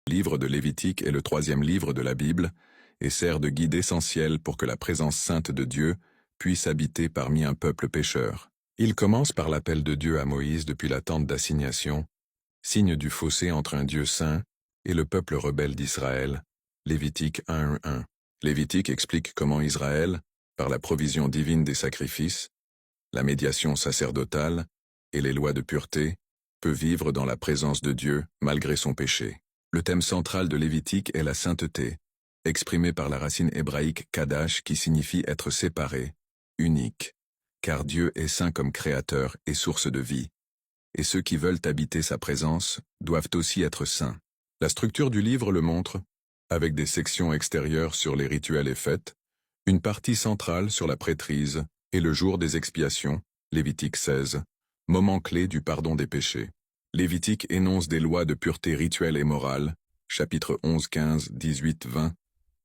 Le livre de Lévitique est le troisième livre de la Bible et sert de guide essentiel pour que la présence sainte de Dieu puisse habiter parmi un peuple pécheur. Il commence par l'appel de Dieu à Moïse depuis la tente d'assignation, signe du fossé entre un Dieu saint et le peuple rebelle d'Israël, Lévitique 1:1. Lévitique explique comment Israël, par la provision divine des sacrifices, la médiation sacerdotale et les lois de pureté, peut vivre dans la présence de Dieu malgré son péché. Le thème central de Lévitique est la sainteté, exprimée par la racine hébraïque kadash qui signifie être séparé, unique, car Dieu est saint comme créateur et source de vie, et ceux qui veulent habiter sa présence doivent aussi être saints. La structure du livre le montre, avec des sections extérieures sur les rituels et fêtes, une partie centrale sur la prêtrise et le jour des expiations, Lévitique 16, moment clé du pardon des péchés. Lévitique énonce des lois de pureté rituelle et morale, chapitres 11, 15, 18, 20,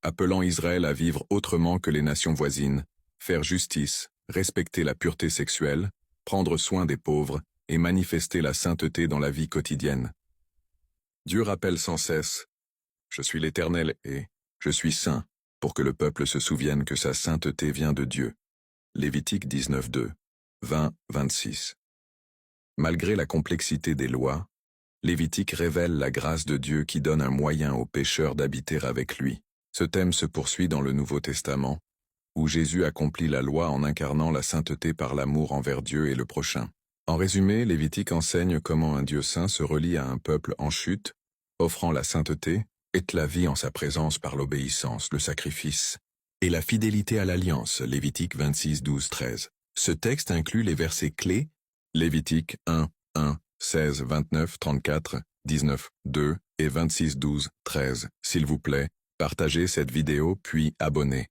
appelant Israël à vivre autrement que les nations voisines, faire justice, respecter la pureté sexuelle, prendre soin des pauvres et manifester la sainteté dans la vie quotidienne. Dieu rappelle sans cesse « Je suis l'Éternel et je suis saint » pour que le peuple se souvienne que sa sainteté vient de Dieu. Lévitique 19, 2, 20, 26. Malgré la complexité des lois, Lévitique révèle la grâce de Dieu qui donne un moyen aux pécheurs d'habiter avec lui. Ce thème se poursuit dans le Nouveau Testament, où Jésus accomplit la loi en incarnant la sainteté par l'amour envers Dieu et le prochain. En résumé, Lévitique enseigne comment un Dieu saint se relie à un peuple en chute, offrant la sainteté et la vie en sa présence par l'obéissance, le sacrifice et la fidélité à l'alliance, Lévitique 26, 12, 13. Ce texte inclut les versets clés, Lévitique 1, 1, 16, 29, 34, 19, 2 et 26, 12, 13. S'il vous plaît, partagez cette vidéo puis abonnez.